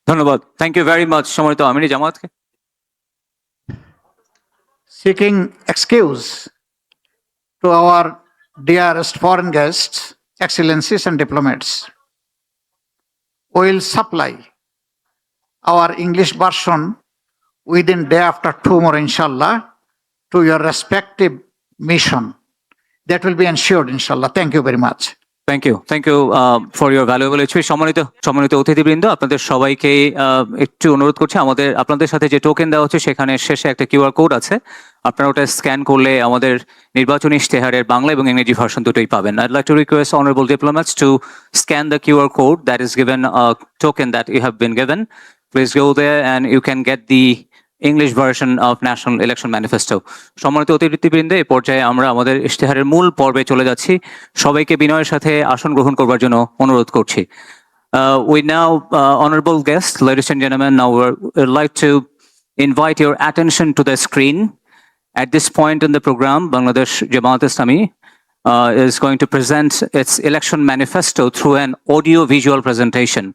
ধন্যবাদ। Thank you very much সম্মানিত আমিনী জামাতকে। Seeking excuse to our dearest foreign guests, excellencies and diplomats, we will supply our English version within day after tomorrow, inshallah, to your respective mission. That will be ensured, inshallah. Thank you very much. Thank you for your valuable experience. সম্মানিত অতিথিবৃন্দ, আপনাদের সবাইকে একটু অনুরোধ করছি, আপনাদের সাথে যে টোকেন দেওয়া হচ্ছে সেখানে শেষে একটা কিউআর কোড আছে, আপনারা ওটা স্ক্যান করলে আমাদের নির্বাচনী ইশতেহারের বাংলা এবং ইংরেজি ভার্সন দুটোই পাবেন। I'd like to request honorable diplomats to scan the QR code that is given, a token that you have been given. Please go there and you can get the English version of National Election Manifesto. সম্মানিত অতিথিবৃন্দ, এই পর্যায়ে আমরা আমাদের ইশতেহারের মূল পর্বে চলে যাচ্ছি। সবাইকে বিনয়ের সাথে আসন গ্রহণ করবার জন্য অনুরোধ করছি। We now, honorable guests, ladies and gentlemen, now we'd like to invite your attention to the screen. At this point in the program, Bangladesh Jamaat Islami is going to present its election manifesto through an audio-visual presentation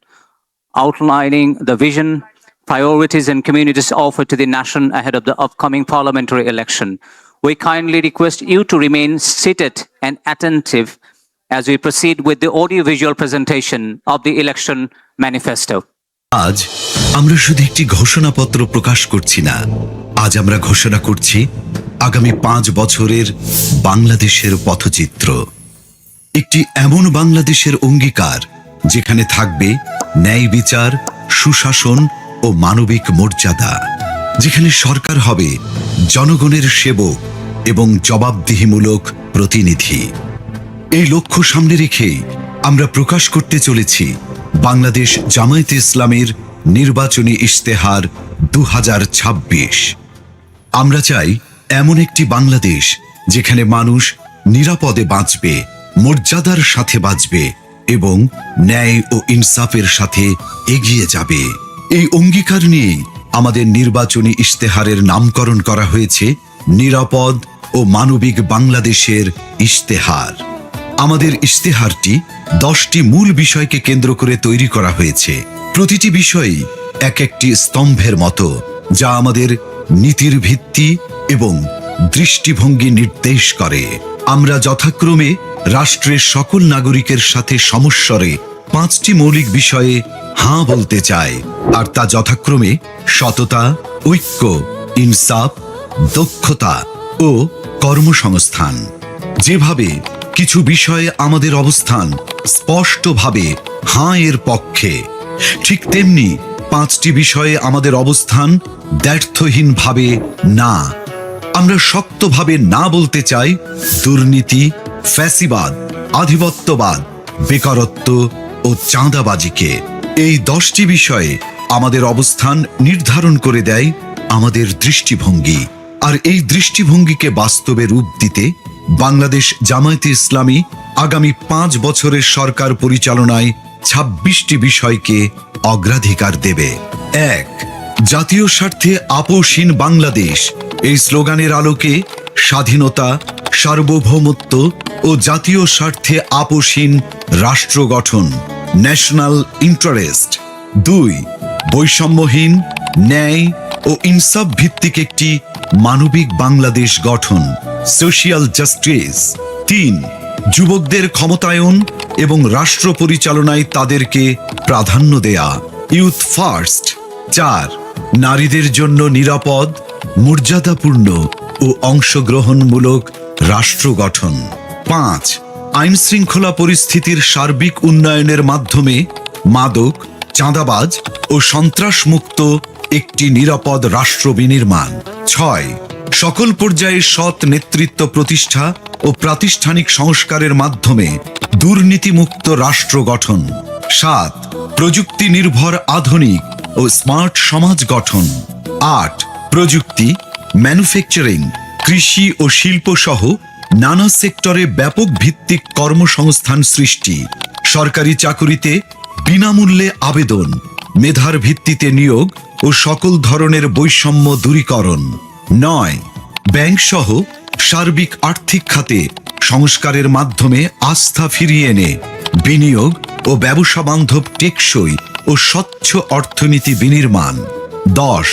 outlining the vision, priorities and communities offered to the nation ahead of the upcoming parliamentary election. We kindly request you to remain seated and attentive as we proceed with the audio-visual presentation of the election manifesto. আজ আমরা শুধু একটি ঘোষণাপত্র প্রকাশ করছি না, আজ আমরা ঘোষণা করছি আগামী 5 বছরের বাংলাদেশের পথচিত্র। একটি এমন বাংলাদেশের অঙ্গীকার যেখানে থাকবে ন্যায় বিচার, সুশাসন ও মানবিক মর্যাদা, যেখানে সরকার হবে জনগণের সেবক এবং জবাবদিহিমূলক প্রতিনিধি। এই লক্ষ্য সামনে রেখে আমরা প্রকাশ করতে চলেছি বাংলাদেশ জামায়াতে ইসলামীর নির্বাচনী ইশতেহার 2026। আমরা চাই এমন একটি বাংলাদেশ যেখানে মানুষ নিরাপদে বাঁচবে, মর্যাদার সাথে বাঁচবে এবং ন্যায় ও ইনসাফের সাথে এগিয়ে যাবে। এই অঙ্গীকার নিয়ে আমাদের নির্বাচনী ইশতেহারের নামকরণ করা হয়েছে নিরাপদ ও মানবিক বাংলাদেশের ইশতেহার। আমাদের ইশতেহারটি 10টি মূল বিষয়কে কেন্দ্র করে তৈরি করা হয়েছে। প্রতিটি বিষয়ই এক একটি স্তম্ভের মতো, যা আমাদের নীতির ভিত্তি এবং দৃষ্টিভঙ্গি নির্দেশ করে। আমরা যথাক্রমে রাষ্ট্রের সকল নাগরিকের সাথে সমস্বরে 5টি মৌলিক বিষয়ে হাঁ বলতে চাই, আর তা যথাক্রমে সততা, ঐক্য, ইনসাফ, দক্ষতা ও কর্মসংস্থান। যেভাবে কিছু বিষয়ে আমাদের অবস্থান স্পষ্টভাবে হাঁ এর পক্ষে, ঠিক তেমনি 5টি বিষয়ে আমাদের অবস্থান দ্ব্যর্থহীনভাবে না। আমরা শক্তভাবে না বলতে চাই দুর্নীতি, ফ্যাসিবাদ, আধিপত্যবাদ, বেকারত্ব ও চাঁদাবাজিকে। এই 10টি বিষয়ে আমাদের অবস্থান নির্ধারণ করে দেয় আমাদের দৃষ্টিভঙ্গি, আর এই দৃষ্টিভঙ্গিকে বাস্তবে রূপ দিতে বাংলাদেশ জামায়াতে ইসলামী আগামী 5 বছরের সরকার পরিচালনায় 26টি বিষয়কে অগ্রাধিকার দেবে। 1. জাতীয় স্বার্থে আপোষহীন বাংলাদেশ। এই স্লোগানের আলোকে স্বাধীনতা, সার্বভৌমত্ব ও জাতীয় স্বার্থে আপোষহীন রাষ্ট্র গঠন, ন্যাশনাল ইন্টারেস্ট। 2. বৈষম্যহীন, ন্যায় ও ইনসাফ ভিত্তিক একটি মানবিক বাংলাদেশ গঠন, সোশিয়াল জাস্টিস। 3. যুবকদের ক্ষমতায়ন এবং রাষ্ট্র পরিচালনায় তাদেরকে প্রাধান্য দেয়া, ইউথ ফার্স্ট। 4. নারীদের জন্য নিরাপদ, মর্যাদাপূর্ণ ও অংশগ্রহণমূলক রাষ্ট্র গঠন। 5. আইন শৃঙ্খলা পরিস্থিতির সার্বিক উন্নয়নের মাধ্যমে মাদক, চাঁদাবাজ ও সন্ত্রাসমুক্ত একটি নিরাপদ রাষ্ট্র বিনির্মাণ। 6. সকল পর্যায়ে সৎ নেতৃত্ব প্রতিষ্ঠা ও প্রাতিষ্ঠানিক সংস্কারের মাধ্যমে দুর্নীতিমুক্ত রাষ্ট্র গঠন। 7. প্রযুক্তি নির্ভর আধুনিক ও স্মার্ট সমাজ গঠন। 8. প্রযুক্তি, ম্যানুফ্যাকচারিং, কৃষি ও শিল্প সহ নানা সেক্টরে ব্যাপক ভিত্তিক কর্মসংস্থান সৃষ্টি, সরকারি চাকুরিতে বিনামূল্যে আবেদন, মেধার ভিত্তিতে নিয়োগ ও সকল ধরনের বৈষম্য দূরীকরণ। 9. ব্যাংক সহ সার্বিক আর্থিক খাতে সংস্কারের মাধ্যমে আস্থা ফিরিয়ে এনে বিনিয়োগ ও ব্যবসা বান্ধব টেকসই ও স্বচ্ছ অর্থনীতি বিনির্মাণ। 10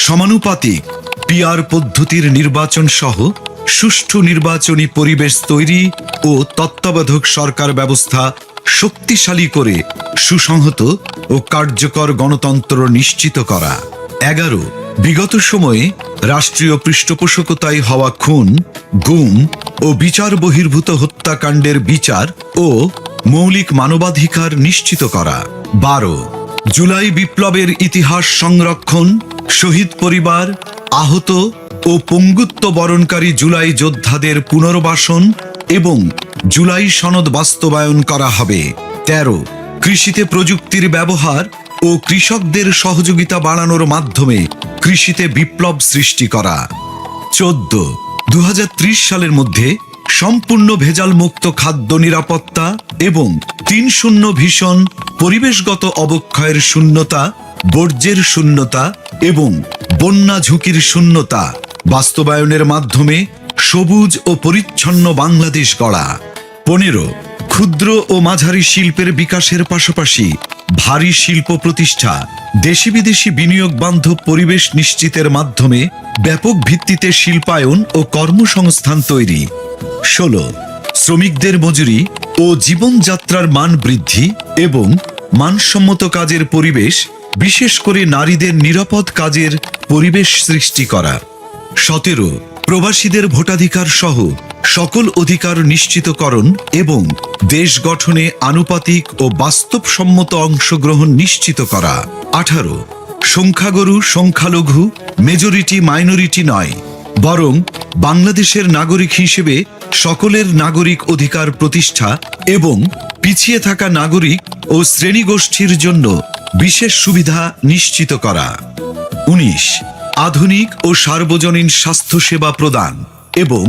সমানুপাতিক পিআর পদ্ধতির নির্বাচন সহ সুষ্ঠু নির্বাচনী পরিবেশ তৈরি ও তত্ত্বাবধায়ক সরকার ব্যবস্থা শক্তিশালী করে সুসংহত ও কার্যকর গণতন্ত্র নিশ্চিত করা। 11 বিগত সময়ে রাষ্ট্রীয় পৃষ্ঠপোষকতায় হওয়া খুন, গুম ও বিচার বহির্ভূত হত্যাকাণ্ডের বিচার ও মৌলিক মানবাধিকার নিশ্চিত করা। 12 জুলাই বিপ্লবের ইতিহাস সংরক্ষণ, শহীদ পরিবার, আহত ও পঙ্গুত্ব বরণকারী জুলাই যোদ্ধাদের পুনর্বাসন এবং জুলাই সনদ বাস্তবায়ন করা হবে। 13 কৃষিতে প্রযুক্তির ব্যবহার ও কৃষকদের সহযোগিতা বাড়ানোর মাধ্যমে কৃষিতে বিপ্লব সৃষ্টি করা। 14 2030 সালের মধ্যে সম্পূর্ণ ভেজাল মুক্ত খাদ্য নিরাপত্তা এবং 3-0 ভিশন, পরিবেশগত অবক্ষয়ের শূন্যতা, বর্জ্যের শূন্যতা এবং বন্যা ঝুঁকির শূন্যতা বাস্তবায়নের মাধ্যমে সবুজ ও পরিচ্ছন্ন বাংলাদেশ গড়া। 15 ক্ষুদ্র ও মাঝারি শিল্পের বিকাশের পাশাপাশি ভারী শিল্প প্রতিষ্ঠা, দেশি বিদেশি বিনিয়োগ বান্ধব পরিবেশ নিশ্চিতের মাধ্যমে ব্যাপক ভিত্তিতে শিল্পায়ন ও কর্মসংস্থান তৈরি। 16 শ্রমিকদের মজুরি ও জীবনযাত্রার মান বৃদ্ধি এবং মানসম্মত কাজের পরিবেশ, বিশেষ করে নারীদের নিরাপদ কাজের পরিবেশ সৃষ্টি করা। 17 প্রবাসীদের ভোটাধিকার সহ সকল অধিকার নিশ্চিতকরণ এবং দেশ গঠনে আনুপাতিক ও বাস্তবসম্মত অংশগ্রহণ নিশ্চিত করা। 18 সংখ্যাগুরু সংখ্যালঘু, মেজরিটি মাইনরিটি নয়, বরং বাংলাদেশের নাগরিক হিসেবে সকলের নাগরিক অধিকার প্রতিষ্ঠা এবং পিছিয়ে থাকা নাগরিক ও শ্রেণীগোষ্ঠীর জন্য বিশেষ সুবিধা নিশ্চিত করা। 19 আধুনিক ও সার্বজনীন স্বাস্থ্যসেবা প্রদান এবং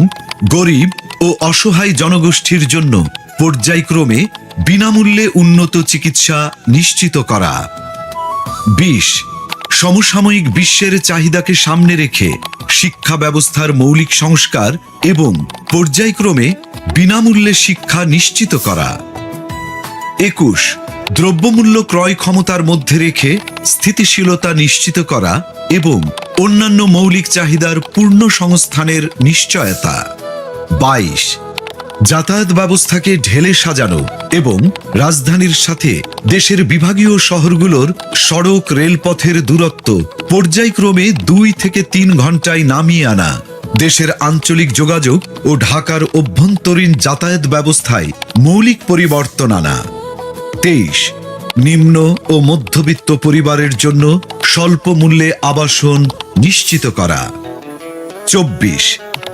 গরিব ও অসহায় জনগোষ্ঠীর জন্য পর্যায়ক্রমে বিনামূল্যে উন্নত চিকিৎসা নিশ্চিত করা। 20 সমসাময়িক বিশ্বের চাহিদাকে সামনে রেখে শিক্ষা ব্যবস্থার মৌলিক সংস্কার এবং পর্যায়ক্রমে বিনামূল্যে শিক্ষা নিশ্চিত করা। 21 দ্রব্যমূল্য ক্রয় ক্ষমতার মধ্যে রেখে স্থিতিশীলতা নিশ্চিত করা এবং অন্যান্য মৌলিক চাহিদার পূর্ণ সংস্থানের নিশ্চয়তা। 22 যাতায়াত ব্যবস্থাকে ঢেলে সাজানো এবং রাজধানীর সাথে দেশের বিভাগীয় শহরগুলোর সড়ক রেলপথের দূরত্ব পর্যায়ক্রমে 2 থেকে 3 ঘন্টায় নামিয়ে আনা, দেশের আঞ্চলিক যোগাযোগ ও ঢাকার অভ্যন্তরীণ যাতায়াত ব্যবস্থায় মৌলিক পরিবর্তন আনা। 23 নিম্ন ও মধ্যবিত্ত পরিবারের জন্য স্বল্প মূল্যে আবাসন নিশ্চিত করা। 24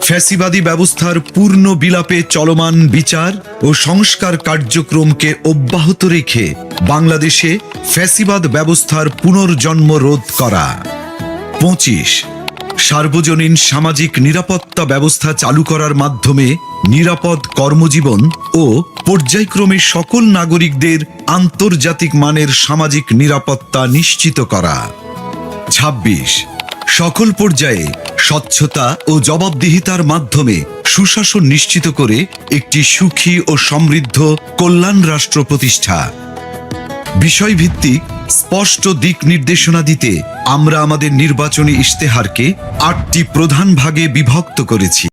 ফ্যাসিবাদী ব্যবস্থার পূর্ণ বিলাপে চলমান বিচার ও সংস্কার কার্যক্রমকে অব্যাহত রেখে বাংলাদেশে ফ্যাসিবাদ ব্যবস্থার পুনর্জন্ম রোধ করা। 25 সার্বজনীন সামাজিক নিরাপত্তা ব্যবস্থা চালু করার মাধ্যমে নিরাপদ কর্মজীবন ও পর্যায়ক্রমে সকল নাগরিকদের আন্তর্জাতিক মানের সামাজিক নিরাপত্তা নিশ্চিত করা। 26 সকল পর্যায়ে স্বচ্ছতা ও জবাবদিহিতার মাধ্যমে সুশাসন নিশ্চিত করে একটি সুখী ও সমৃদ্ধ কল্যাণ রাষ্ট্র প্রতিষ্ঠা। বিষয়ভিত্তিক স্পষ্ট দিক নির্দেশনা দিতে আমরা আমাদের নির্বাচনী ইশতেহারকে 8টি প্রধান ভাগে বিভক্ত করেছি।